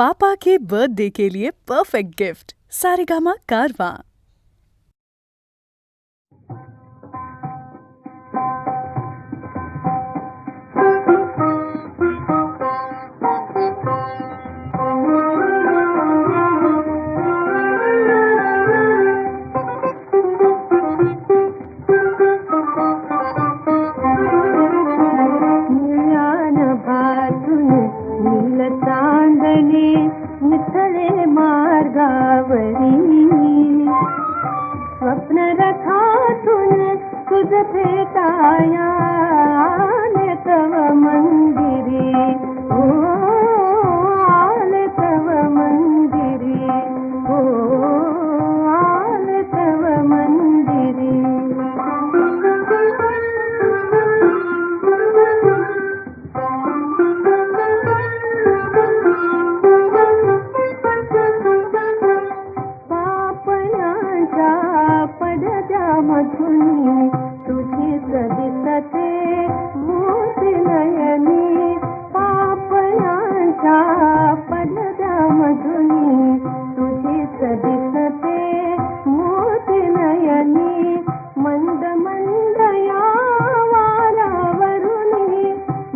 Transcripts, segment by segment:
पापा के birthday के लिए perfect gift Saregama कारवां। मिथळे मार्गावरी स्वप्न रथातून तुझ भेटाया आले तव मंदिरी ओ आले तव मंदिरी ओ आले तव मंदिरी मधुनी तुझी दिसते मोती नयनी पापयांच्या पडद्या मधुनी तुझी दिसते मोती नयनी मंद मंद या वारावरुनी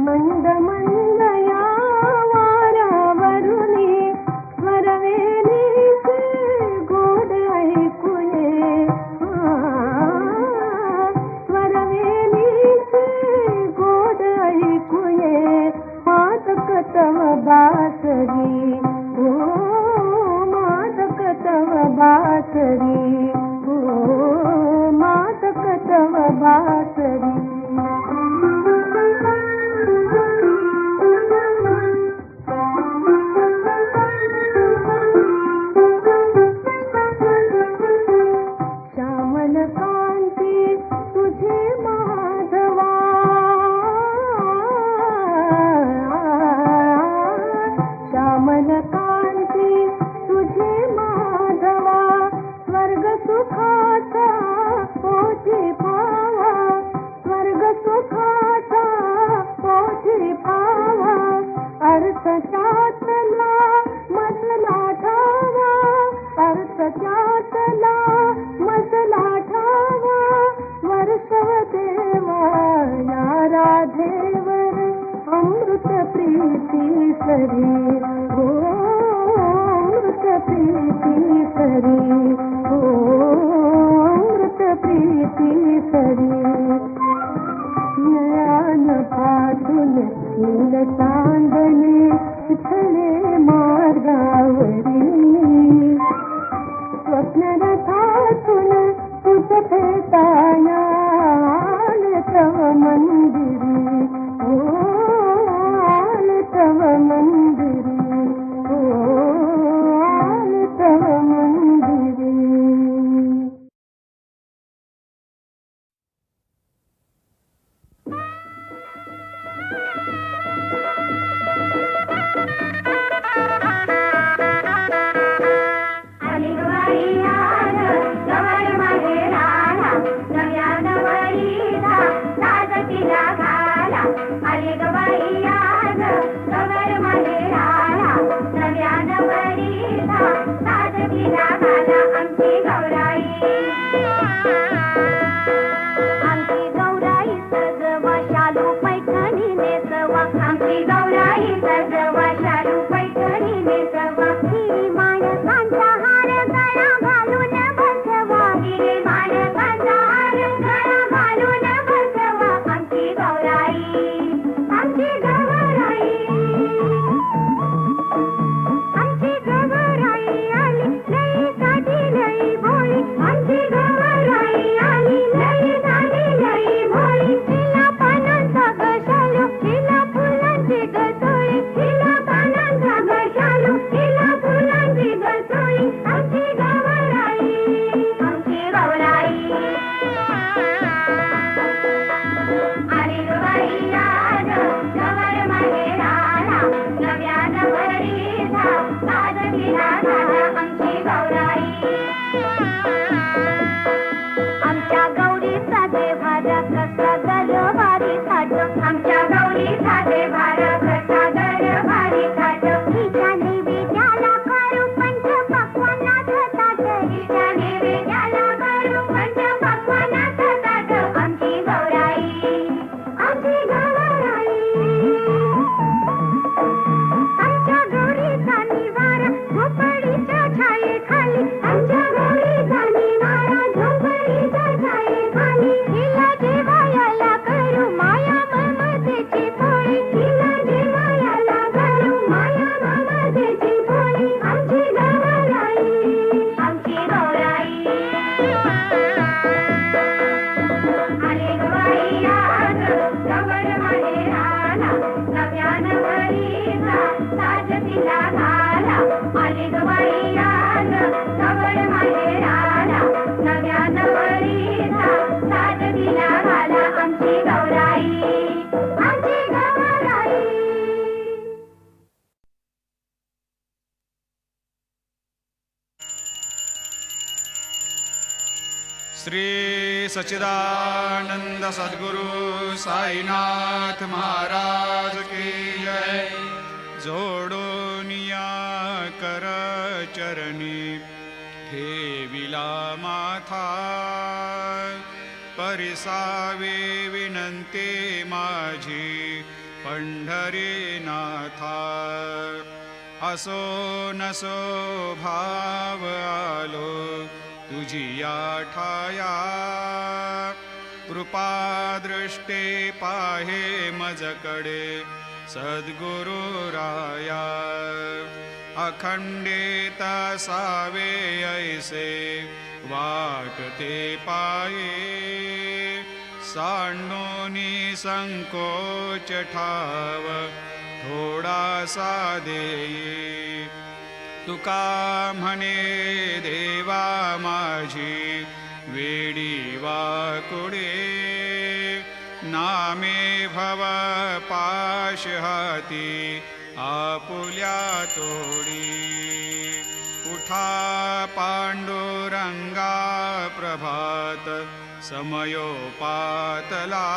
मंद मंद या वारावरुनी स्वरवेणीचे गोड ऐकूये तव बासरी ओ मादक तव बासरी ओ मादक तव बासरी श्यामल कांती तुझे माधवा श्यामल कांती तुझे माधवा स्वर्ग सुखाचा पोटी पावा स्वर्ग सुखाचा पोटी पावा अर्थ चातला मजला ठावा अर्थ चातला मजला ठावा वर्षव देवा या राधेवर अमृत प्रीती सरी हो अमृत प्रीती सरी हो अमृत प्रीती सरी नयन पाठून नील चांदणे इथले मार्गावरी स्वप्न रथातून तुझ भेटाया आले तव मंदिरी ओ आले तव मंदिरी ओ आले तव मंदिरी आमच्या गौरी साधे भारत सागर भारी थाट श्री सच्चिदानंद सद्गुरु साईनाथ महाराज की जय. जोडोनिया कर चरणी ठेविला माथा, परिसावे विनंती माझी पंढरीनाथा. असो नसो भाव आलो तुझी या ठाया, कृपा दृष्टे पाहे मजकडे सद्गुरु राया. अखंडित सावे ऐसे वाटते पाये, सांडोनी संकोच ठाव थोडासा देई. तुका म्हणे देवा माझी वेडी वाकुडे, नामे भव पाश हाती आपुल्या तोडी. उठा पांडुरंगा प्रभात समयोपातला,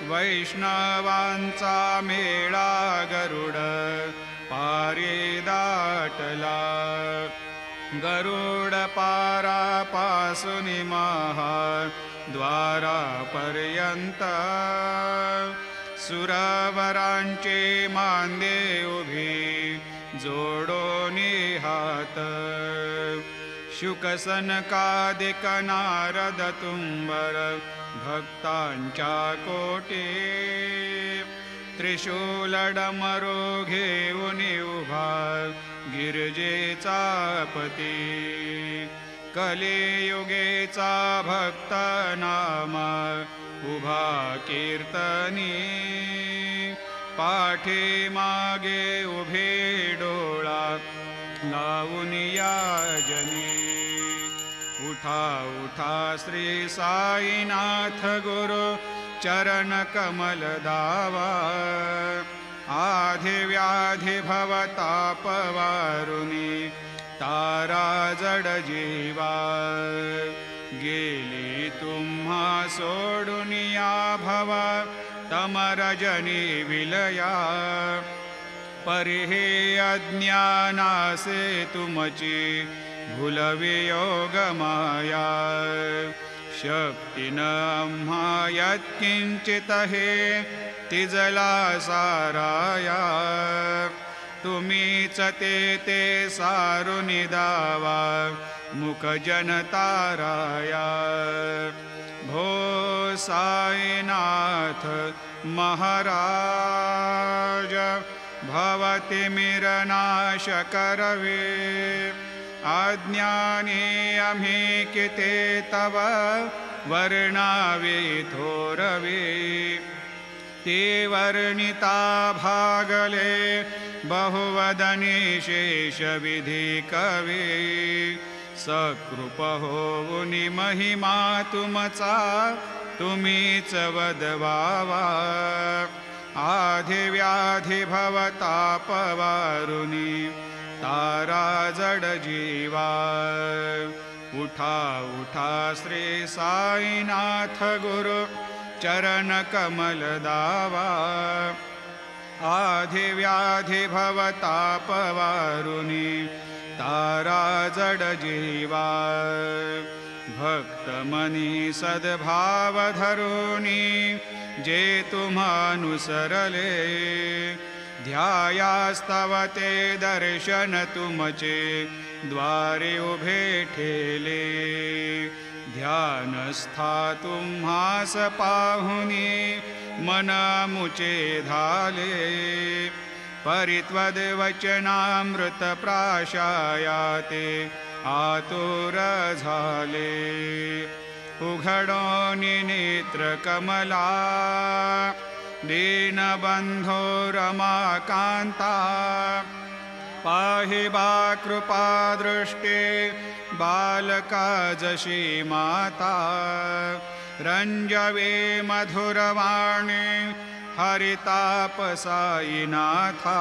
वैष्णवांचा मेळा गरुड पारी दाटला. गरुड पारापासून महा द्वारापर्यंत, सुरवरांचे मांदे उभी जोडोनी हात. शुकसनकादिक नारद तुंबर भक्तांच्या कोटी, त्रिशूल डमरू घेऊन उभा गिरजेचा पती. कलियुगेचा भक्त नामा उभा कीर्तनी, पाठी मागे उभे डोळा लावून याजनी. उठा उठा श्री साईनाथ गुरु चरण कमल दावा, आधी व्याधी भवताप वारुनी तारा जड जीवा. गेली तुम्हा सोडून या भवा तमरजनी विलया, परिहे अज्ञानासे तुमची भूलवियोग माया. शक्तीन आम्हा यत्किंचित हे तिजला साराया, तुम्हीच ते सारुन दावा मुख जनताराया. भो साईनाथ महाराज, भवतिमिरनाश करवे. अज्ञानी आम्ही किते तव वर्णावे थोरवे. ते वर्णिता भागले बहुवदनी शेष विधी कवे. सकृप होऊनी महिमा तुमचा तुम्हीच वदवावा. आधी व्याधी भवताप वारुनी तारा जड जीवा. उठा उठा श्री साईनाथ गुरु चरण कमल दावा. आधी व्याधी भवताप वारुनी तारा जड जीवा. भक्त मनी सद्भाव धरुनी जे तुम्हानुसरले. ध्यायास्तव ते दर्शन तुमचे द्वारे उभे ठेले. ध्यानस्था तुम्हास पाहुनी मन मुचे धाले. परित्वद वचनामृत प्राशायाते आतुर झाले. उघडोनी नेत्र कमला दीनबंधो रमाकांता. पाहि बा कृपा दृष्टे बालका जशी माता. रंजवे मधुरवाणी हरिताप साईनाथा.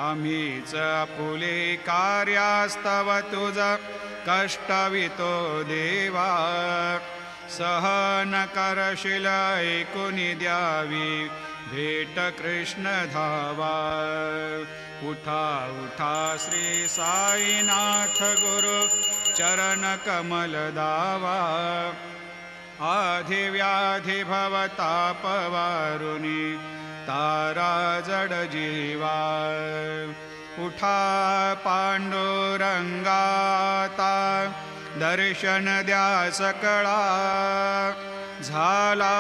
आम्हीच आपुले कार्यास्तव तुझ कष्टवितो देवा सहन करशील ऐकुनी द्यावी भेट कृष्ण धावा उठा उठा श्री साईनाथ गुरु चरण कमल दावा आधिव्याधि भवतापवारुणी तारा जड जीवा उठा पांडुरंगाता दर्शन द्या सकळा झाला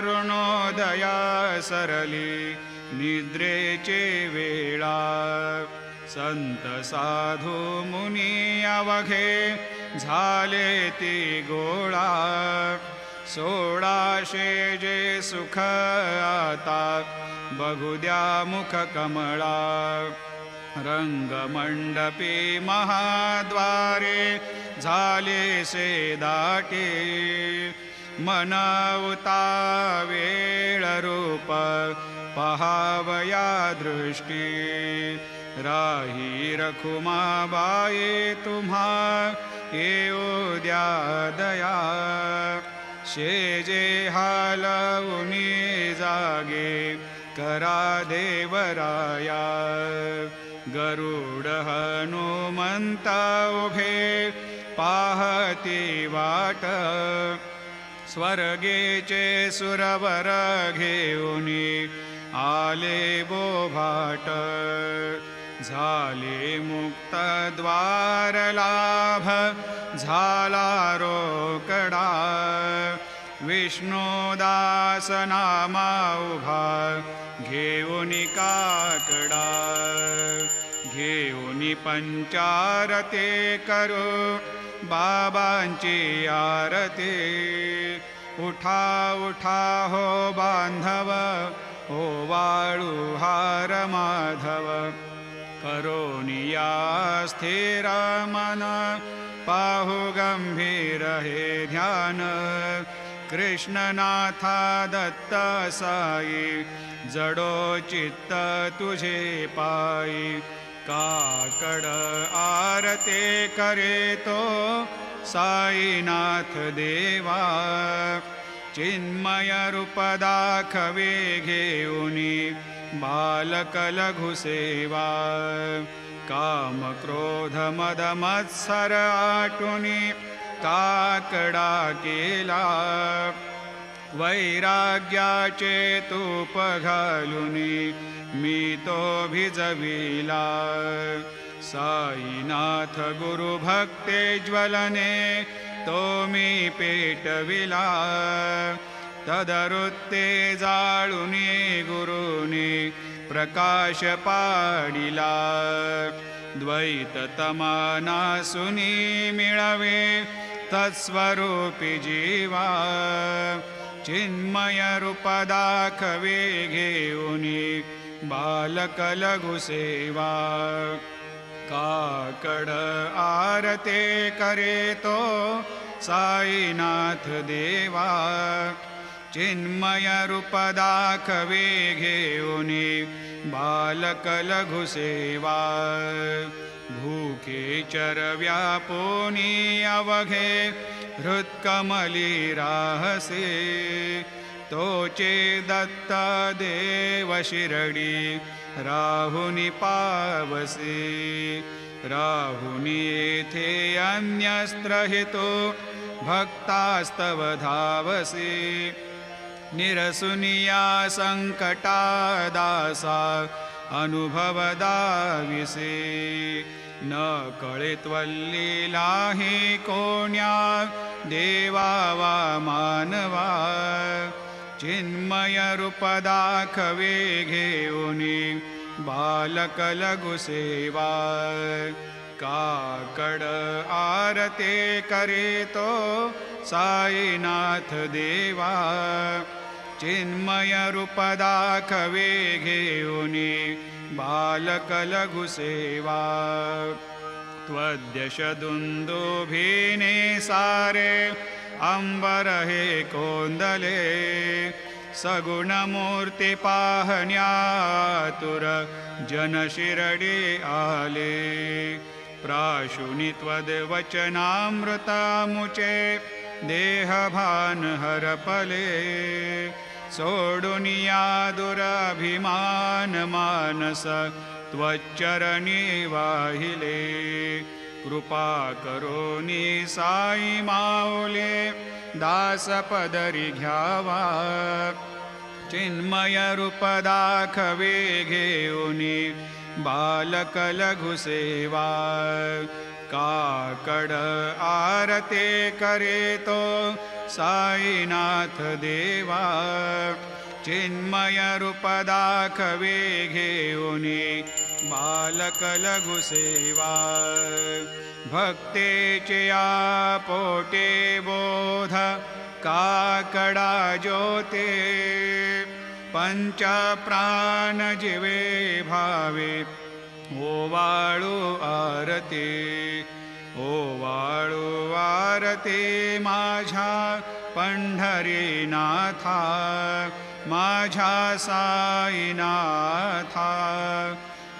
ऋणोदया सरली निद्रेचे वेळा संत साधू मुनी अवघे झाले ती गोळा 1600 जे सुख आता बघू द्या मुख कमळा रंगमंडपी महाद्वारे झाले से दाटे मनवता वेळ रूप पहावया दृष्टी राही रखुमाबाई तुम्हा येऊ द्या दया शेजे हालवुनी जागे करा देवराया गरुड हनुमंत उभे पाहती वाट स्वर्गेचे सुरवर घेऊनी आले बोभाट झाले मुक्त द्वार लाभ झाला रोकडा विष्णुदास नामा उभा घेऊनी काकडा घेऊनी पंचारते करू बाबांची आरती उठा उठा हो बांधव ओ वाळू हार माधव करोनिया स्थिर मन पाहु गंभीर हे ध्यान कृष्णनाथा दत्त साई जडो चित्त तुझे पायी काकड आरते करे तो साईनाथ देवा चिन्मय रूप दाखवे घेऊनी बालक लघु सेवा काम क्रोध मद मत्सर आटुनी काकडा केला वैराग्याचे तूप घालुनी मी तो भिजविला साईनाथ गुरु भक्ते ज्वलने तो मी पेटविला तदरुत्ते जाळुनी गुरुनी प्रकाश पाडिला द्वैत तमानासुनी मिळवे तत्स्वरूपी जीवा चिन्मय रूप दाखवे घेऊनी बालक लघु सेवा काकड आरते करे तो साईनाथ देवा चिन्मय रूप दाखवे घेऊनी बालक लघु सेवा भूखे चरव्या पोनी अवघे हृत्कमली राहसे तोचे दत्त देव शिरडी राहुनी पावसे राहुनी येथे अन्यस्त्र हितो भक्तास्तव धावसे निरसुनिया संकटा दासा अनुभव दाविसे न कळित्वल्लीलाही कोण्या देवा वा मानवा चिन्मय रूप दाखवे घेऊनी बालक लघु सेवा काकड आरते करे तो साईनाथ देवा चिन्मय रूप दाखवे घेऊनी बालक लघु सेवा त्वद्यश दुंदुभिने सारे अंबर हे कोंदले सगुणमूर्ती पाहण्यातुर जन शिरडी आले. प्राशुनी त्वद्वचनामृतामुचे देहभान हरपले. सोडुनिया दुरभिमान मानस त्वच्चरणी वाहिले. कृपा करोनी साई माऊले दास पदरी घ्यावा. चिन्मय रूप दाखवे घेऊनी बालक लघु सेवा. काकड आरते करे तो साईनाथ देवा. चिन्मय रूप दाखवे घेऊनी बालक लघु सेवा. भक्तेचे या पोटे बोध काकडा ज्योते. पंच प्राण जीवे भावे ओवाळू आरते. ओवाळू आरते माझ्या पंढरीनाथा. माझ्या साईनाथा.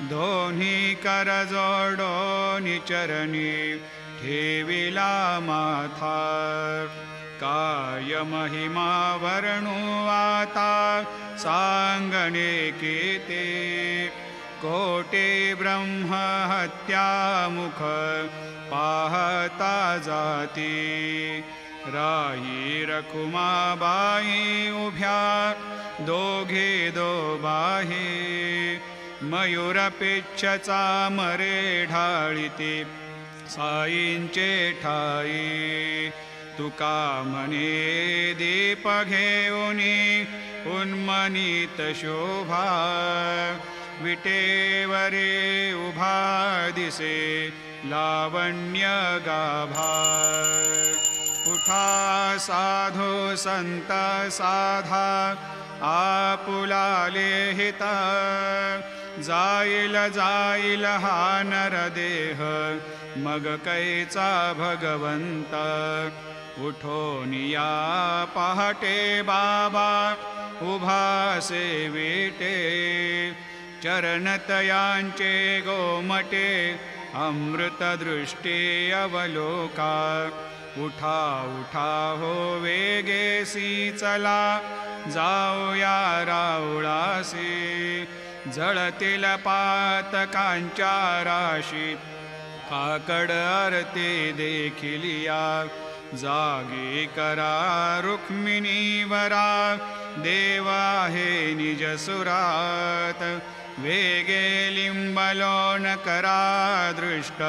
दोन्ही कर जोडोनी चरणी ठेविला माथा. काय महिमा वर्णू आता सांगणे केते. कोटे ब्रह्म हत्या मुख पाहता जाती. राही रखुमाबाई उभ्या दोघे दोबाही. मयूरपेच्छचा मरे ढाळीती साईंचे ठाई. तुका म्हणे दीप घेऊनी उन्मनीत शोभा. विटेवरे उभा दिसे लावण्य गाभा. उठा साधू संत साधा आपुलाले हिता. जाईल जाईल हा नरदेह मग कैचा भगवंत. उठोनिया पहाटे बाबा उभा सेविटे. चरणतयांचे गोमटे अमृत दृष्टी अवलोका. उठा उठा हो वेगेसी चला जाऊया राऊळासी. जळतील पातकांच्या राशी काकड आरती देखिलिया. जागी करा रुक्मिणीवरा देव आहे निज सुरात. वेगे लिंबलोन करा दृष्ट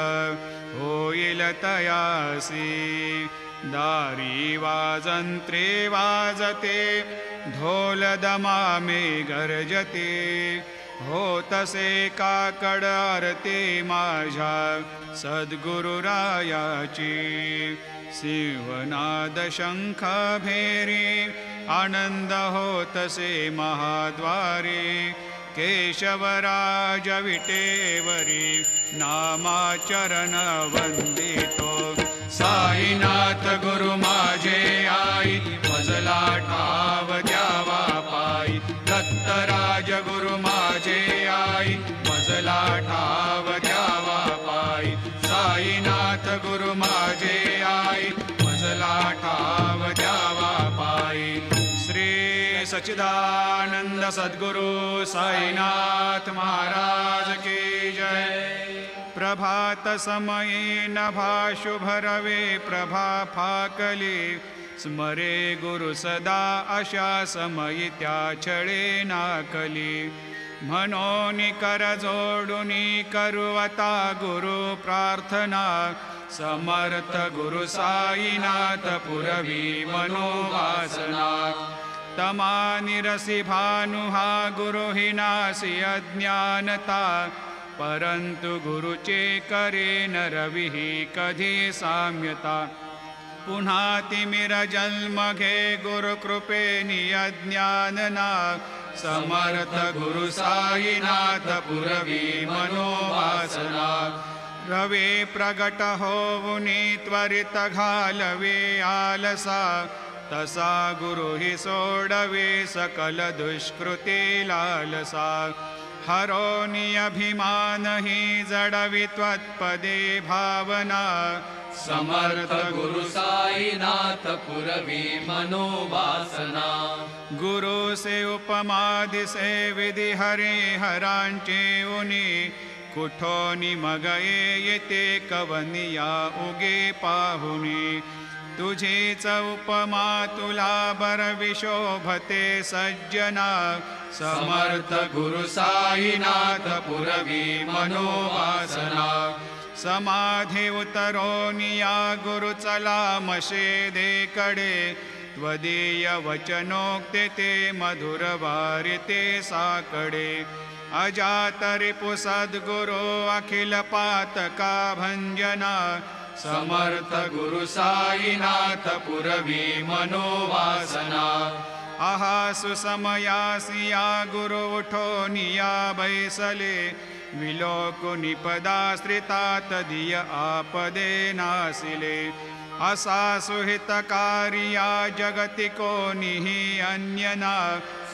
होईल तयासी. दारी वाजंत्रे वाजते ढोल दमामे गर्जते. होतसे काकड आरती माझ्या सद्गुरुरायाची. सिंहनाद शंख भेरी आनंद होतसे महाद्वारे. केशवराज विटेवरी नामाचरण वंदितो. साईनाथ गुरु माझे आई मजला ठाव द्यावा पायी. दत्तराज गुरु माझे आई मजला ठाव द्यावा पायी. साईनाथ गुरु माझे आई मजला ठाव द्यावा पायी. श्री सच्चिदानंद सद्गुरु साईनाथ महाराज की जय. प्रभात समये नभा शुभ रवे प्रभा फाकली. स्मरे गुरु सदा अशा समयी त्या छळे नाकली. म्हणून कर जोडुनी करुवता गुरु प्रार्थना. समर्थ गुरु साईनाथ पुरवी मनोवासना. तमा निरसी भानुहा गुरु हिनासी अज्ञानता. परंतु गुरुचे करे नरविही कधी साम्यता. पुन्हा तिमिर जन्म घे गुरु कृपेनी अज्ञानना. समर्थ गुरु साईनाथ पुरवी मनोवासना. रवे प्रगट होऊनी त्वरित घालवे आलसा. तसा गुरु हि सोडवे सकल दुष्कृती लालसा हरोनि अभिमान हि जडवि त्वत्पदे भावना समर्थ गुरु साईनाथ पुरवी मनोवासना गुरु से उपमा दिसे विधि हरे हरांचे उनी कुठोनी मगये येते कवनिया उगे पाहुनी तुझीच उपमा तुला बरविशोभते सज्जना समर्थ गुरु साईनाथ पुरवी मनोवासना समाधी उतरोनिया गुरु चला मशेदे कडे त्वदीय वचनोक्ते ते मधुर वारिते साकडे अजात रिपु सद्गुरो अखिल पातका भंजना समर्थ गुरु साईनाथ पुरवी मनोवासना आहा सुसमयासिया गुरु उठोनिया बैसले विलोकुनि पदाश्रिता तदीय आपदे नासिले असा सुहितकारिया जगति कोनिहि अन्यना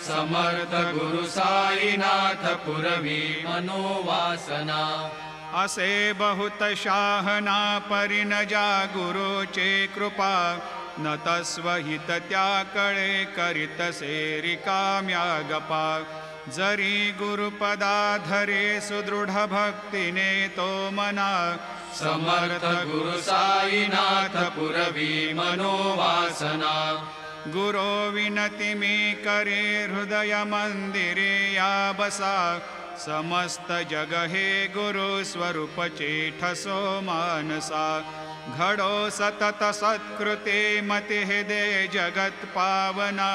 समर्थ गुरु साईनाथ पुरवी मनोवासना असे बहुत शाहना परिणजा गुरुचे कृपा न तस्वहित त्या कळे करीतसे रिकाम्या गपा जरी गुरुपदा धरे सुदृढ भक्तीने तो मना समर्थ गुरु साईनाथ पुरवी मनोवासना गुरो विनती मी करे हृदय मंदिरे या बसा समस्त जग हे गुरु स्वरूप ठसो मानसा घडो सतत सत्कृते मति दे जगत पावना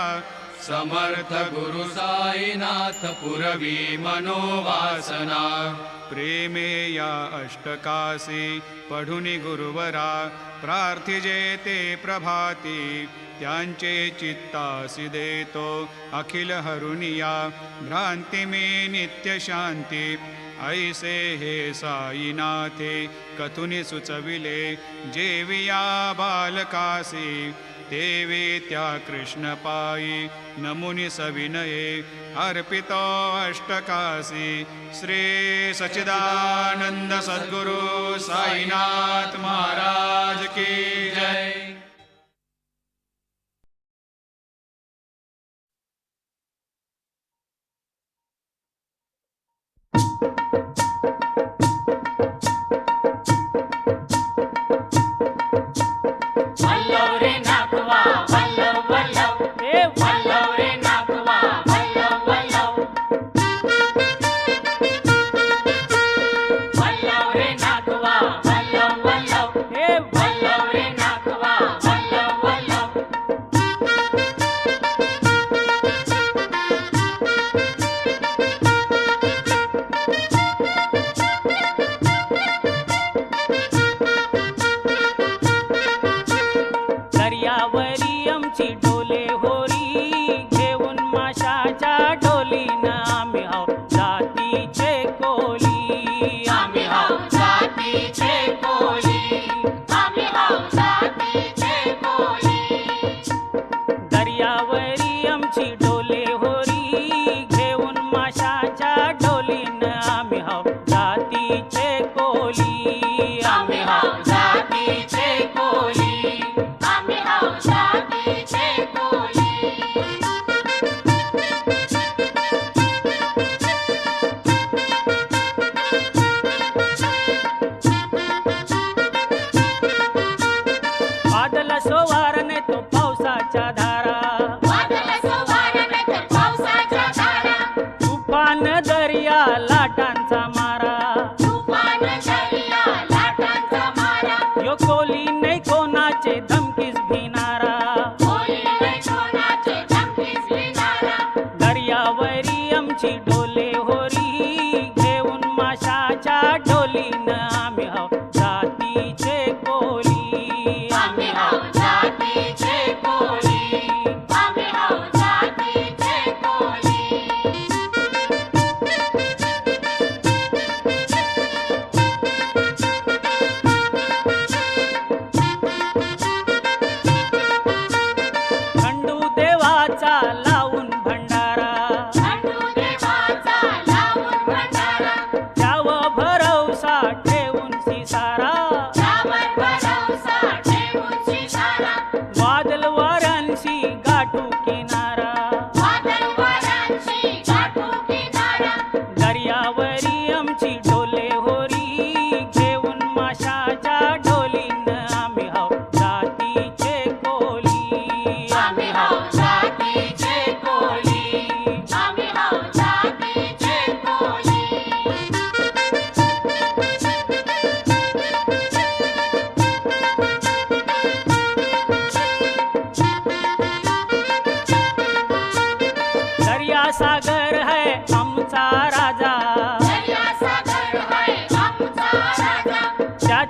समर्थ गुरु साईनाथ पुरवी मनोवासना प्रेमे या अष्टकासी पढुनि गुरुवरा प्रार्थिजे ते प्रभाती त्यांचे चित्तासी देतो अखिल हरुनिया भ्रांती मे नित्य शांती ऐसे हे साईनाथे कथुनि सुचविले जेविया बालकासी देवे त्या कृष्ण पायी नमुनि सविनये अर्पितो अष्टकासी श्री सच्चिदानंद सद्गुरु साईनाथ महाराज की जय।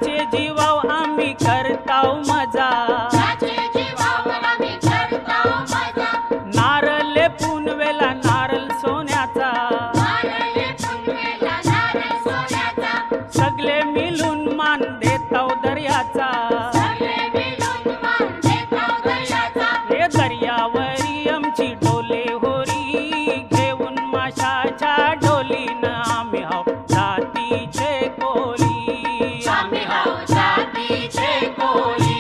त्याचे जीवाव आम्ही करताव मजा नारळ पुनवेला नारळ सोन्याचा सगळे मिळून मान देताव दर्याचा हे दर्यावरी आमची डोले होरी घेऊन माशाच्या डोलीनं आम्ही हाव जातीचे कोली आम्ही हाव जातीचे कोली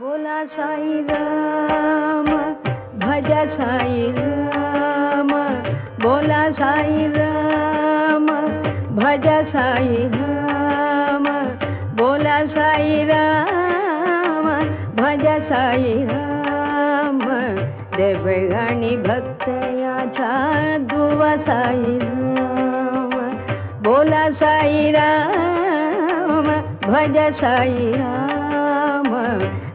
बोला साई राम भजा साई राम बोला साई राम भजा साई राम बोला साई राम भजा साई राम देवगाणी भक्त याचा दुवा साई राम बोला साई राम भजा साई राम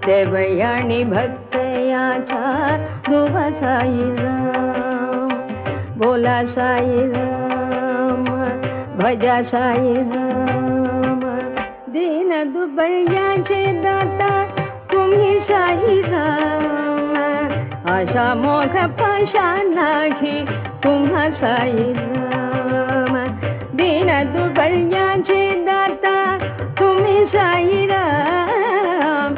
देवयानी भक्त याचा दुवा साई राम बोला साई राम भजा साई राम दीन दुबळ्याचे दाता तुम्ही साई राम अशा मोठ पाशा नाही तुम्हा साई राम दीन दुबळ्याचे दाता तुम्ही साई राम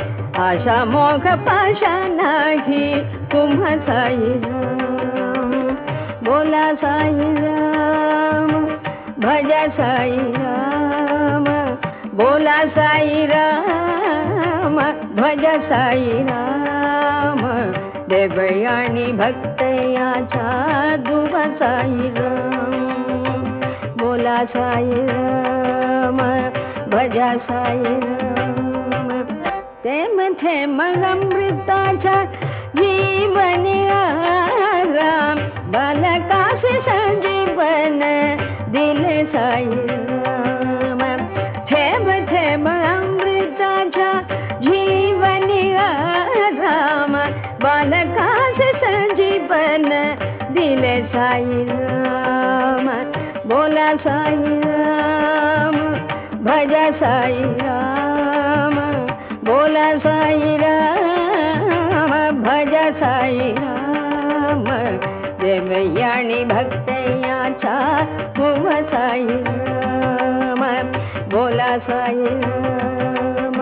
आशा मोघ पाशा नाही तुम्हा साई राम बोला साई राम भजा साई राम बोला साई राम भजा साई राम देवयानी भक्त याचा दुवा साई राम बोला साई राम भजा साई राम थेम थेम अमृताचा जीवनी आराम बालकास संजीवन दिले साई राम थेम थेम अमृताचा जीवनी आराम बालकास संजीवन दिले साई राम बोला साई राम भजा साई राम बोला साई राम भजा साई राम देवयानी भक्त याचा दुवा साई राम बोला साई राम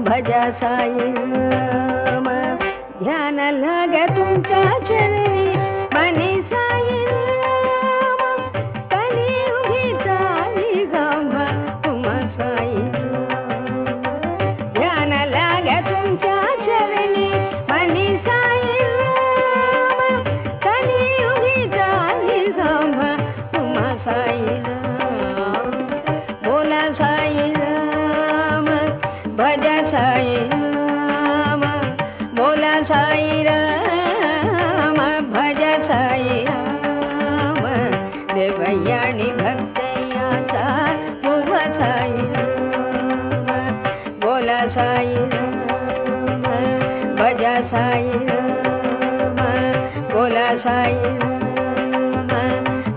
भजा साई राम ध्यान लाग तुमच्या चरणी मनी साई राम कलियुगी ताई गांभा तुम्हा साई ध्यान लाग तुमच्या चरणी मनी साई राम कलियुगी ताई गांभा तुम्हा साई राम बोला साई राम भजा साई राम बोला साई राम भजा साई राम देवयानी भक्त याचा दुवा साई राम बोला साई राम भजा साई राम बोला साई राम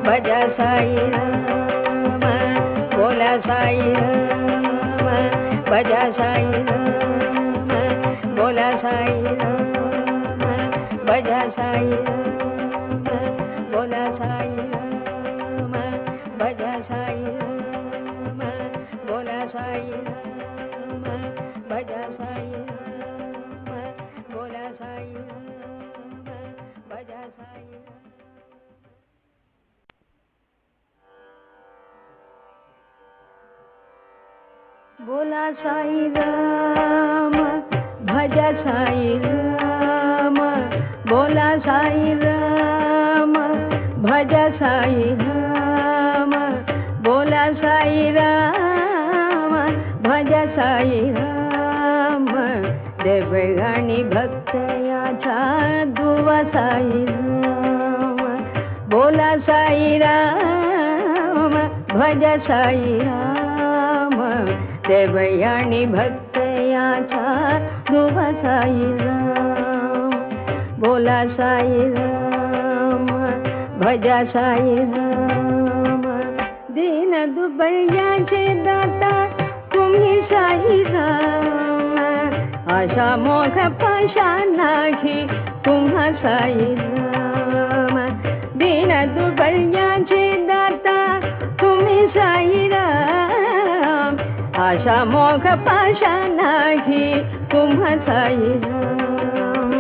भजा साई राम बोला साई राम भजा साई राम बोला साई राम भजा साई राम बोला साई राम भजा साई राम बोला साई राम भजा साई राम बोला साई राम भजा साई राम बोला साई राम भजा साई राम बोला साई राम भजा साई राम बोला साई राम भजा साई राम देवयानी भक्त याचा दुवा साईराम. बोला साईराम भज साईराम. देवयानी भक्त याचा दुवा साईराम. बोला साईराम भजा साईराम. दीन दुबळ्याचे दाता तुम्ही साईराम. आशा मोघ पाशा नाही तुम्हा साईराम. दीन दुबळ्याचे दाता तुम्ही साईराम. आशा मोघ पाशा नाही तुम्हा साईराम.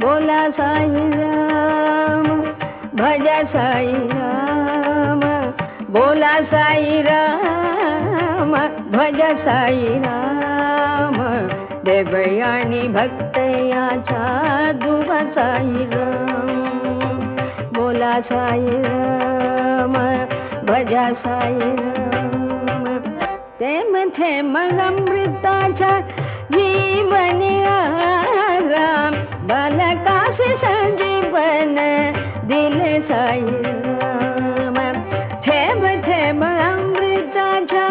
बोला साईराम भजा साईराम. बोला साईराम भज साईराम. देवयानी भक्त याचा दुवा साईराम. बोला साईराम भजा साईराम. थेंब थेंब अमृताचा जीवनी आराम. बालकास संजीवन दिले साईराम. थेंब थेंब अमृताचा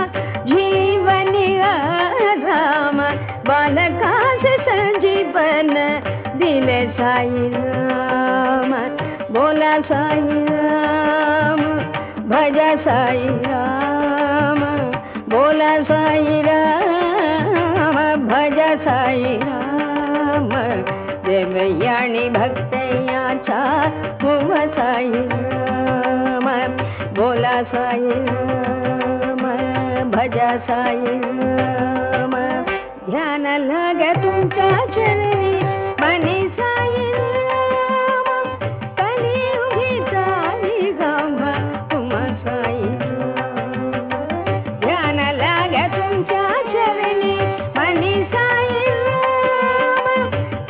जीवनी आराम. बालकास संजीवन दिले साईराम. बोला साईराम भजा साईराम. बोला साईराम भजा साईराम. देवयानी भक्त याचा दुवा साईराम. बोला साईराम भजा साईराम. ध्यान लाग तुमच्या चरणी मनी साईराम. कलियुगी चाली गांभा तुम्हा साईराम. ध्यान लाग तुमच्या चरणी मनी साईराम.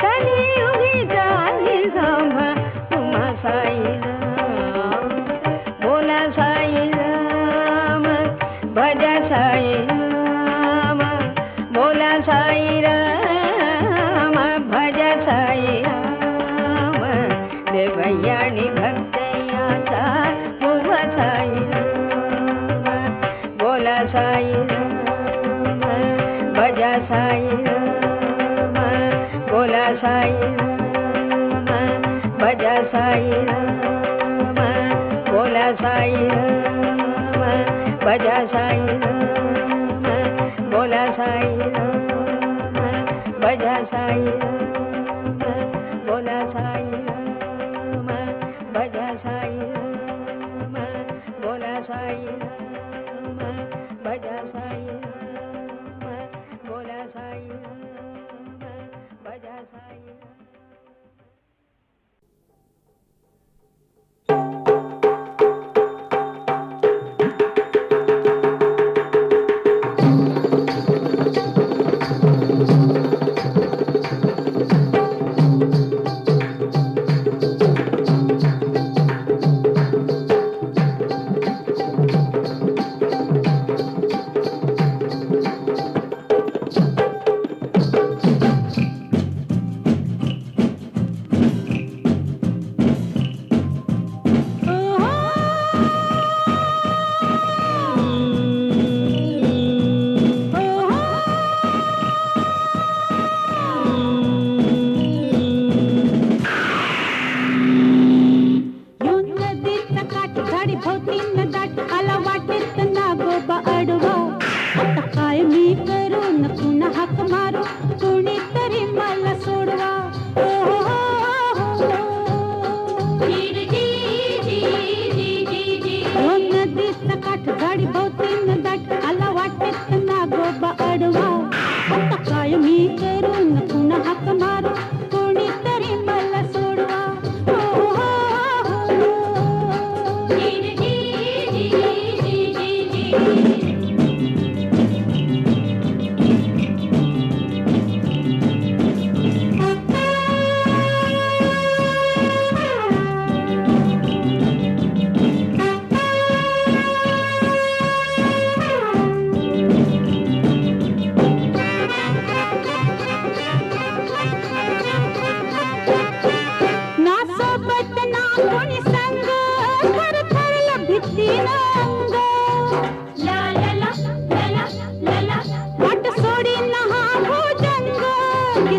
कलियुगी चाली गांभा तुम्हा साईराम. बोला साईराम भजा साईराम. बोला साईराम भज साईराम. देवयानी भक्त याचा दुवा साईराम. बोला साईराम भजा साईराम. बोला साईराम भजा साईराम. बोला साईराम भजा साईराम. बोला साईराम भजा साईराम. बोला साईराम भजा साईराम. बोला साईराम भजा साईराम. बोला साईराम भजा साईराम.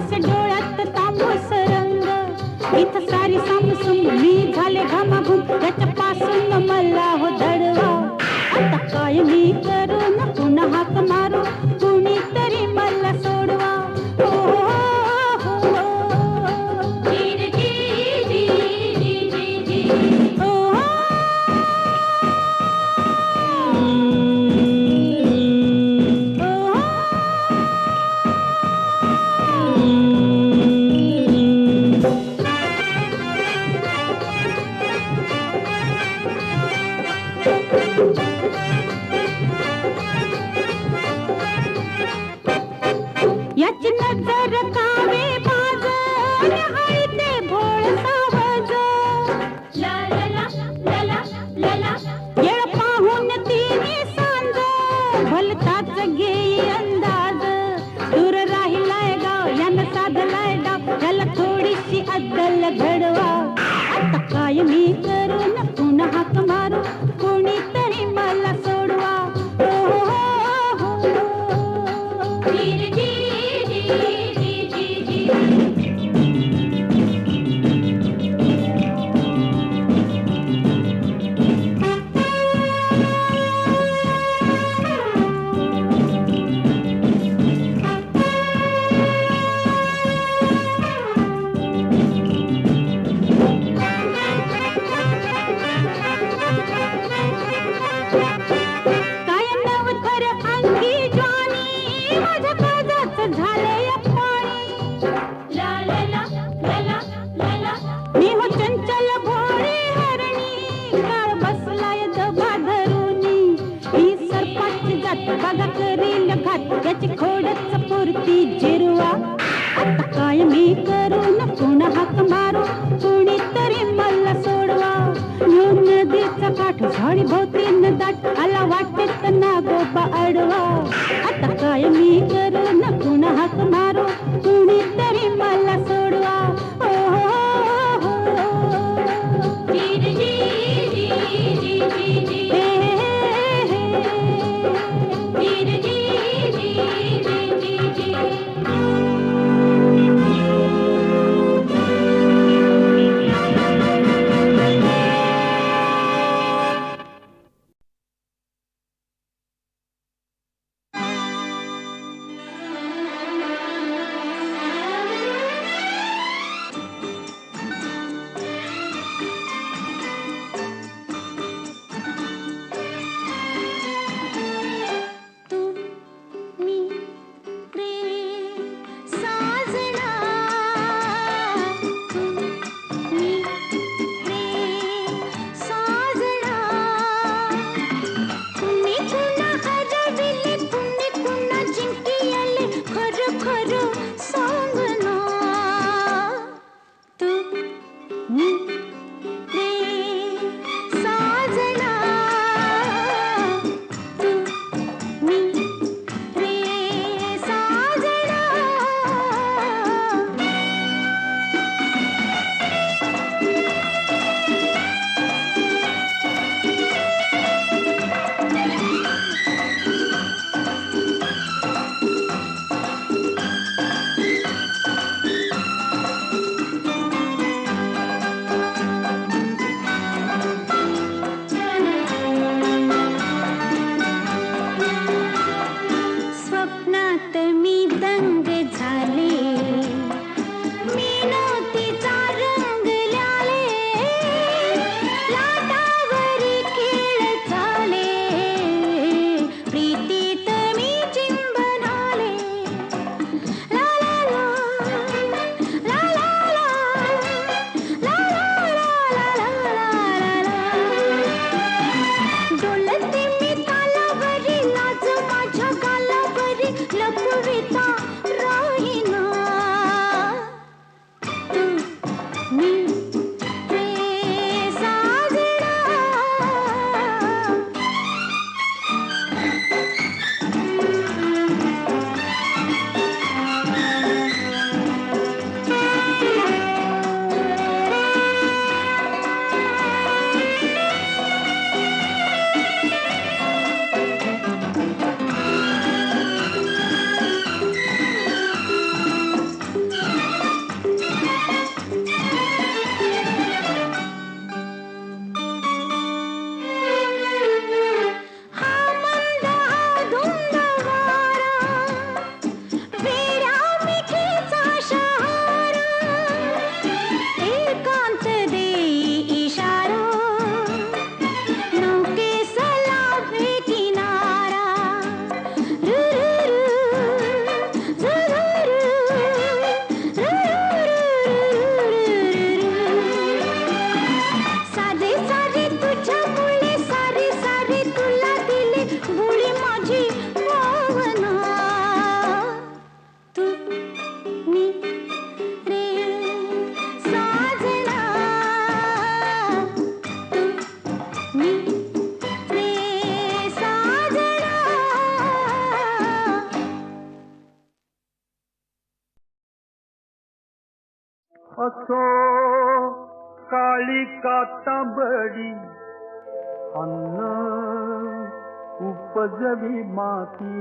तांबूस डोळ्यात तांबूस रंग, इथं सारी सामसूम मी झाले घामाघूम, त्याच्यापासून मला हो दडवा. आता काय मी करू न पुन्हा हाक मारू, कुणीतरी मला सोडवा. ओ, हो, हो, हो. जी, जी, जी, जी, जी, जी. ओ, याची नजर कावे बाज, हाय ते भोळ सावज. ला ला ला ला ला ला ला. येळ पाहून तिने सांज, भलताच घेई अंदाज. दूर राहिलाय गाव यानं साधलाय डाव, त्याला थोडीशी अद्दल घडवा. आता काय मी करू न पुन्हा हाक मारू, कोणीतरी मला सोडवा. ओ, हो, हो, हो. जी, जी, जी, जी, जी, जी. काय नवथर अंगी ज्वानी, माझ्या काळजाचं झालंय पाणी. ला ला ला ला ला ला ला. मी हो चंचल भोळी हरणी, काळ बसलाय दबा धरुनी. ही सरपाची जात बघा करील घात, याची खोडच पुरती जिरवा. आता काय मी करू न पुन्हा हाक मारू, कुणीतरी मला सोडवा. घेऊन नदीचा काठ झाडी भोवती न दाट, आला वाटेत नागोबा अडवा. आता काय मी करू न पुन्हा हाक मारू, कुणीतरी मला सोडवा. ओ, हो, हो, हो. जी, जी, जी, जी, जी, जी. हे, हे, हे, हे. जी, जी, जी, जी, जी, जी. नी रे साजना नी रे साजना असो काळी कातांबडी अन्न उपजवी माती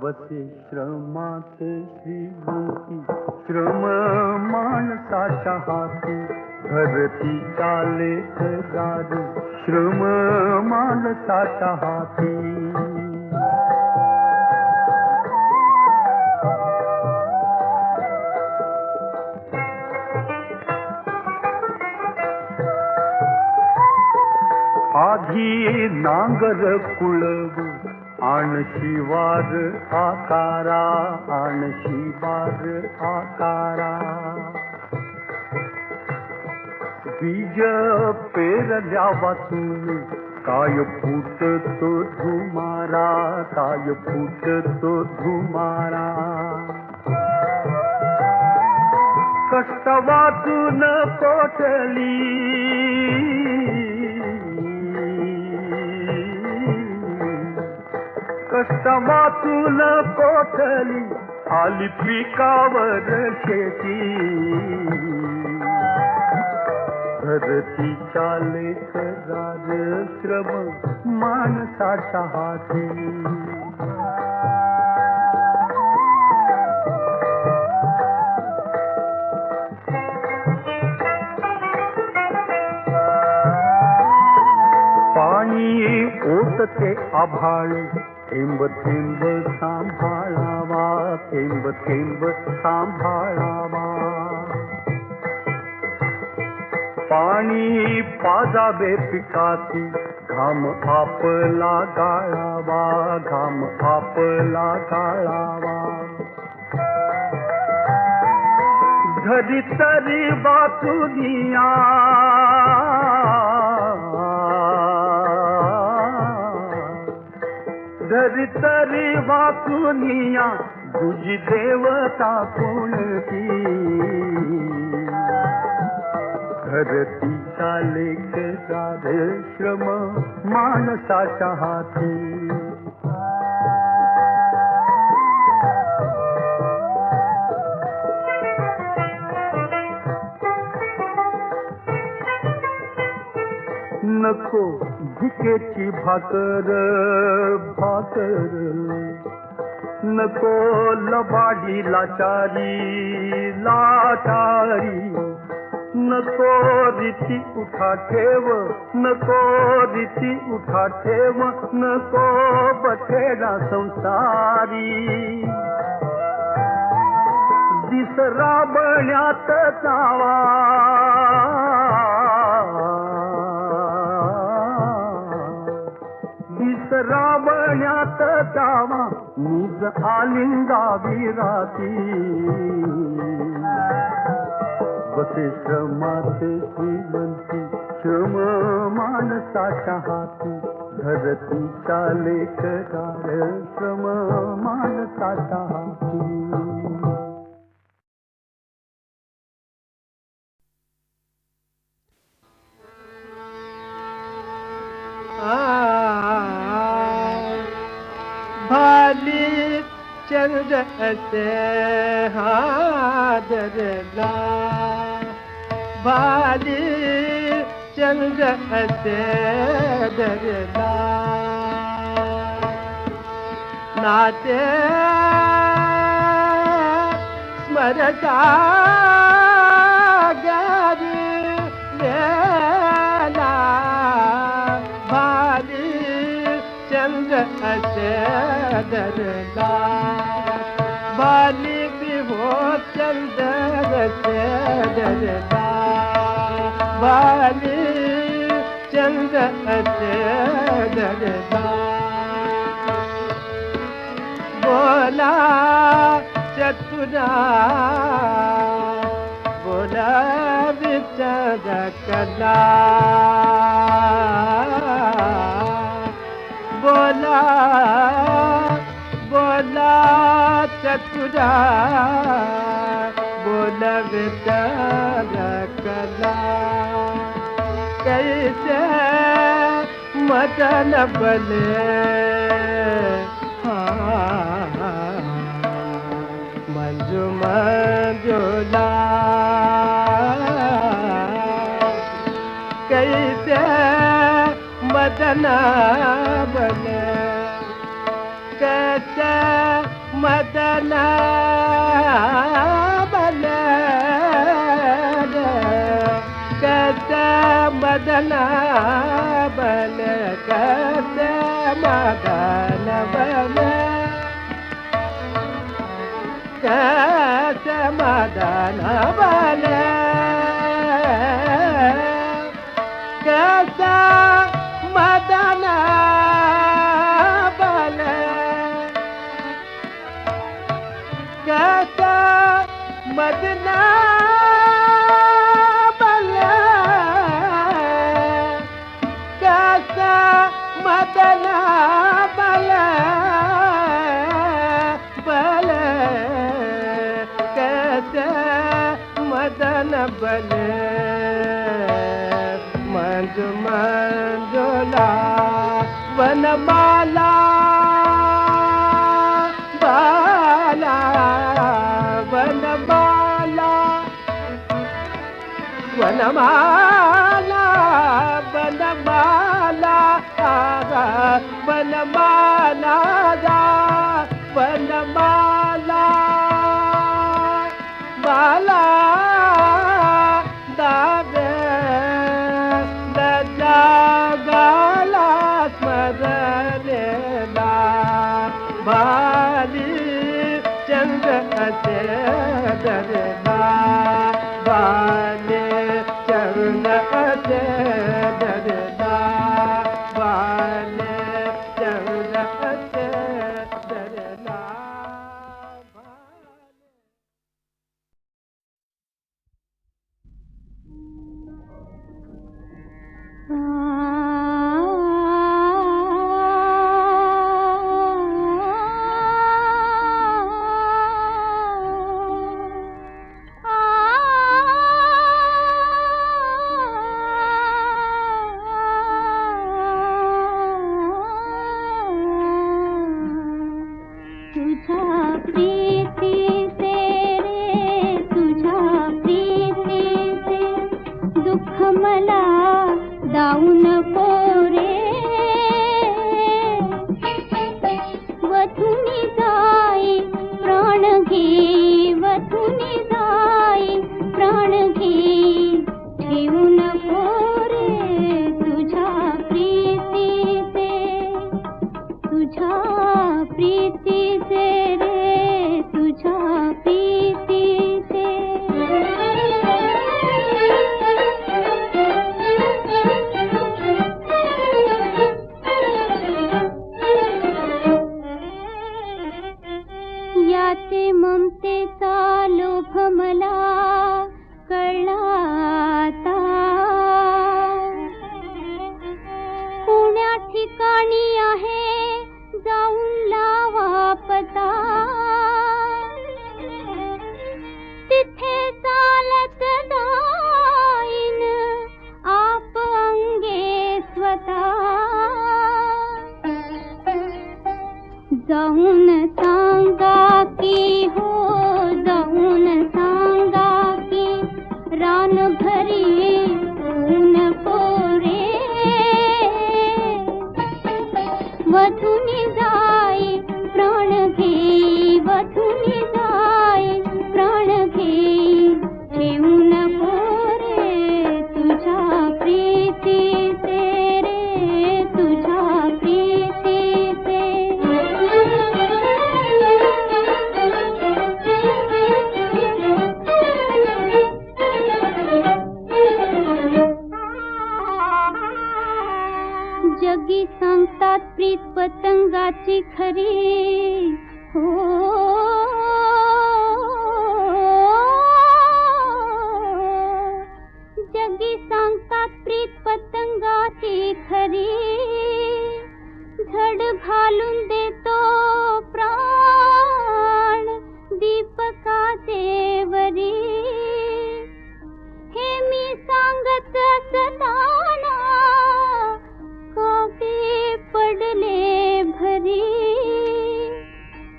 वसे श्रमात श्रीमंती श्रम माणसाच्या हाती धरती चाले गारू श्रम माणसाच्या हाती आधी नांगर कुळव आण शिवार आकारा आण शिवार आकारा बीज पेरल्या वाचून काय फुटतो धुमारा काय फुटतो धुमारा कष्ट वाचून पोटली कष्ट वाचून कोठली आली पिकावर शेती धरती चाले करार श्रम माणसाच्या हाती पाणी ओतते आभाळ थेंब थेंब सांभाळावा थेंब थेंब सांभाळावा पाणी पाजावे पिकाची घाम आपला गाळावा घाम आपला गाळावा घरी तरी वाचुनिया धरी तरी वाचुनिया तुझी देवता कोणती धरती चाले करार श्रम माणसाच्या हाती नको भिकेची भाकर भाकर नको लबाडी लाचारी लाचारी नको रीती उठा ठेव नको रीती उठा ठेव नको बठेडा संसारी दिस राबण्यात जावा राबण्यात जावा निज आलिंगावी राती बसे श्रमात श्रीमंती श्रम माणसाच्या हाती धरती चाले करार श्रम माणसाच्या हाती भाली चंद्र असे हादरला भाली चंद्र असे दरला नाते स्मरता गारी लेला भाली चंद्र असे दरला बाली विभो चंद्र से दरला बाली चंद्र से दरला बोला चतुरा बोला विचार कला बोला बोला बोला चतुरा बोला विचार कला कैसे मदन बले मंजू मंजूला कैसे मदन बले कैसे मदन बले कैसे मदन बले कैसे मदन बले कैसे मदन बले कैसे मदन बले कैसे मदन बले कैसे मदन बले बले कैसे मदन बले मंजू मंजूला वनमाला बाला वनमाला वनमाला वनमाला वनमाला वनमाला बाला दावे गाला स्मरणेला भाली चंद्र असे दरला भाले चंद्र असे दरला भाले चंद्र असे दरला जगी सांगतात प्रीत पतंगाची खरी हो जगी सांगतात प्रीत पतंगाची खरी झड घालून देतो प्राण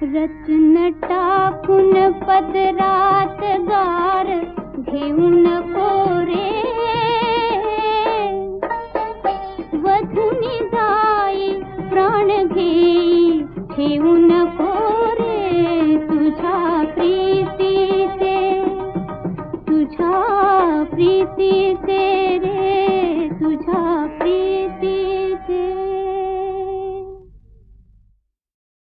रत्न टाकून पदरात गार घेऊ नको रे, वधूनी जाई प्राण घेई ठेवू नको रे, तुझ्या प्रीतीचे